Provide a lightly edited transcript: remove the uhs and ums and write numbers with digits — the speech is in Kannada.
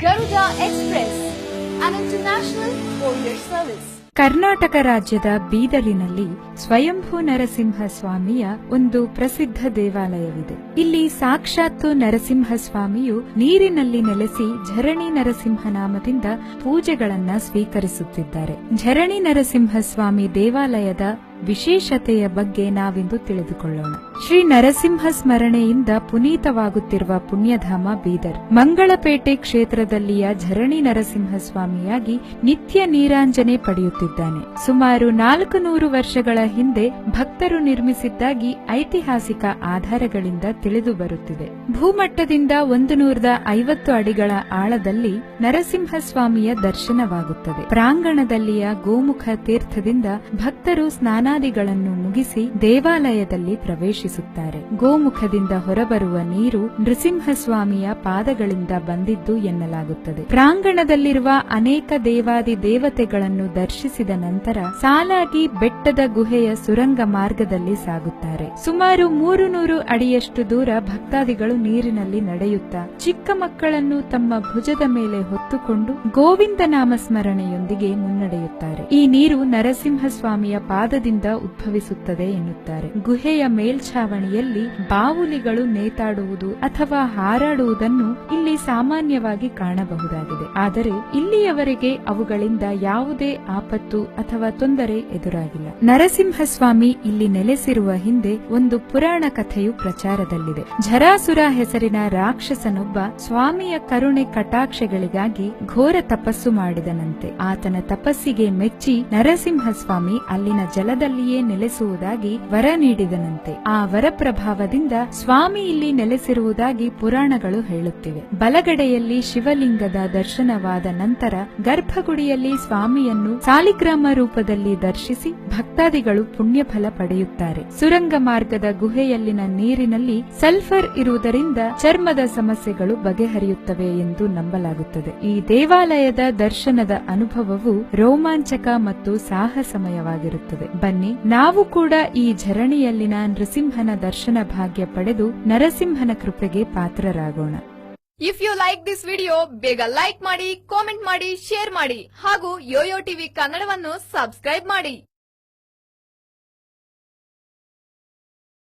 Garuda Express, an international courier service. Karnataka ರಾಜ್ಯದ ಬೀದರಿನಲ್ಲಿ ಸ್ವಯಂಭೂ ನರಸಿಂಹ ಸ್ವಾಮಿಯ ಒಂದು ಪ್ರಸಿದ್ಧ ದೇವಾಲಯವಿದೆ. ಇಲ್ಲಿ ಸಾಕ್ಷಾತ್ತು ನರಸಿಂಹ ಸ್ವಾಮಿಯು ನೀರಿನಲ್ಲಿ ನೆಲೆಸಿ ಝರಣಿ ನರಸಿಂಹ ನಾಮದಿಂದ ಪೂಜೆಗಳನ್ನ ಸ್ವೀಕರಿಸುತ್ತಿದ್ದಾರೆ. ಝರಣಿ ನರಸಿಂಹ ಸ್ವಾಮಿ ದೇವಾಲಯದ ವಿಶೇಷತೆಯ ಬಗ್ಗೆ ನಾವಿಂದು ತಿಳಿದುಕೊಳ್ಳೋಣ. ಶ್ರೀ ನರಸಿಂಹ ಸ್ಮರಣೆಯಿಂದ ಪುನೀತವಾಗುತ್ತಿರುವ ಪುಣ್ಯಧಾಮ ಬೀದರ್. ಮಂಗಳಪೇಟೆ ಕ್ಷೇತ್ರದಲ್ಲಿಯ ಝರಣಿ ನರಸಿಂಹ ಸ್ವಾಮಿಯಾಗಿ ನಿತ್ಯ ನೀರಾಂಜನೆ ಪಡೆಯುತ್ತಿದ್ದಾನೆ. ಸುಮಾರು 400 ವರ್ಷಗಳ ಹಿಂದೆ ಭಕ್ತರು ನಿರ್ಮಿಸಿದ್ದಾಗಿ ಐತಿಹಾಸಿಕ ಆಧಾರಗಳಿಂದ ತಿಳಿದು ಬರುತ್ತಿದೆ. ಭೂಮಟ್ಟದಿಂದ 150 ಅಡಿಗಳ ಆಳದಲ್ಲಿ ನರಸಿಂಹ ಸ್ವಾಮಿಯ ದರ್ಶನವಾಗುತ್ತದೆ. ಪ್ರಾಂಗಣದಲ್ಲಿಯ ಗೋಮುಖ ತೀರ್ಥದಿಂದ ಭಕ್ತರು ಸ್ನಾನಾದಿಗಳನ್ನು ಮುಗಿಸಿ ದೇವಾಲಯದಲ್ಲಿ ಪ್ರವೇಶಿಸುತ್ತಾರೆ. ಗೋಮುಖದಿಂದ ಹೊರಬರುವ ನೀರು ನೃಸಿಂಹಸ್ವಾಮಿಯ ಪಾದಗಳಿಂದ ಬಂದಿದ್ದು ಎನ್ನಲಾಗುತ್ತದೆ. ಪ್ರಾಂಗಣದಲ್ಲಿರುವ ಅನೇಕ ದೇವಾದಿ ದೇವತೆಗಳನ್ನು ದರ್ಶಿಸಿದ ನಂತರ ಸಾಲಾಗಿ ಬೆಟ್ಟದ ಗುಹೆಯ ಸುರಂಗ ಮಾರ್ಗದಲ್ಲಿ ಸಾಗುತ್ತಾರೆ. ಸುಮಾರು 300 ಅಡಿಯಷ್ಟು ದೂರ ಭಕ್ತಾದಿಗಳು ನೀರಿನಲ್ಲಿ ನಡೆಯುತ್ತಾ ಚಿಕ್ಕ ಮಕ್ಕಳನ್ನು ತಮ್ಮ ಭುಜದ ಮೇಲೆ ಹೊತ್ತುಕೊಂಡು ಗೋವಿಂದ ನಾಮ ಸ್ಮರಣೆಯೊಂದಿಗೆ ಮುನ್ನಡೆಯುತ್ತಾರೆ. ಈ ನೀರು ನರಸಿಂಹಸ್ವಾಮಿಯ ಪಾದದಿಂದ ಉದ್ಭವಿಸುತ್ತದೆ ಎನ್ನುತ್ತಾರೆ. ಗುಹೆಯ ಮೇಲ್ಛಾವಣಿಯಲ್ಲಿ ಬಾವುಲಿಗಳು ನೇತಾಡುವುದು ಅಥವಾ ಹಾರಾಡುವುದನ್ನು ಇಲ್ಲಿ ಸಾಮಾನ್ಯವಾಗಿ ಕಾಣಬಹುದಾಗಿದೆ. ಆದರೆ ಇಲ್ಲಿಯವರೆಗೆ ಅವುಗಳಿಂದ ಯಾವುದೇ ಆಪತ್ತು ಅಥವಾ ತೊಂದರೆ ಎದುರಾಗಿಲ್ಲ. ನರಸಿಂಹಸ್ವಾಮಿ ಇಲ್ಲಿ ನೆಲೆಸಿರುವ ಹಿಂದೆ ಒಂದು ಪುರಾಣ ಕಥೆಯು ಪ್ರಚಾರದಲ್ಲಿದೆ. ಝರಾಸುರ ಹೆಸರಿನ ರಾಕ್ಷಸನೊಬ್ಬ ಸ್ವಾಮಿಯ ಕರುಣೆ ಕಟಾಕ್ಷಗಳಿಗಾಗಿ ಘೋರ ತಪಸ್ಸು ಮಾಡಿದನಂತೆ. ಆತನ ತಪಸ್ಸಿಗೆ ಮೆಚ್ಚಿ ನರಸಿಂಹಸ್ವಾಮಿ ಅಲ್ಲಿನ ಜಲದಲ್ಲಿಯೇ ನೆಲೆಸುವುದಾಗಿ ವರ ನೀಡಿದನಂತೆ. ಆ ವರ ಪ್ರಭಾವದಿಂದ ಸ್ವಾಮಿ ಇಲ್ಲಿ ನೆಲೆಸಿರುವುದಾಗಿ ಪುರಾಣಗಳು ಹೇಳುತ್ತಿವೆ. ಬಲಗಡೆಯಲ್ಲಿ ಶಿವಲಿಂಗದ ದರ್ಶನವಾದ ನಂತರ ಗರ್ಭಗುಡಿಯಲ್ಲಿ ಸ್ವಾಮಿಯನ್ನು ಸಾಲಿಗ್ರಾಮ ರೂಪದಲ್ಲಿ ದರ್ಶಿಸಿ ಭಕ್ತಾದಿಗಳು ಪುಣ್ಯಫಲ ಪಡೆಯುತ್ತಾರೆ. ಸುರಂಗ ಮಾರ್ಗದ ಗುಹೆಯಲ್ಲಿನ ನೀರಿನಲ್ಲಿ ಸಲ್ಫರ್ ಇರುವುದರಿಂದ ಚರ್ಮದ ಸಮಸ್ಯೆಗಳು ಬಗೆಹರಿಯುತ್ತವೆ ಎಂದು ನಂಬಲಾಗುತ್ತದೆ. ಈ ದೇವಾಲಯದ ದರ್ಶನದ ಅನುಭವವು ರೋಮಾಂಚಕ ಮತ್ತು ಸಾಹಸಮಯವಾಗಿರುತ್ತದೆ. ಬನ್ನಿ ನಾವು ಕೂಡ ಈ ಝರಣಿಯಲ್ಲಿನ ನೃಸಿಂಹನ ದರ್ಶನ ಭಾಗ್ಯ ಪಡೆದು ನರಸಿಂಹನ ಕೃಪೆಗೆ ಪಾತ್ರರಾಗೋಣ. If you like this video, ಬೇಗ ಲೈಕ್ ಮಾಡಿ, ಕಾಮೆಂಟ್ ಮಾಡಿ, ಶೇರ್ ಮಾಡಿ ಹಾಗೂ ಯೋಯೋ ಟಿವಿ ಕನ್ನಡವನ್ನು ಸಬ್ಸ್ಕ್ರೈಬ್ ಮಾಡಿ.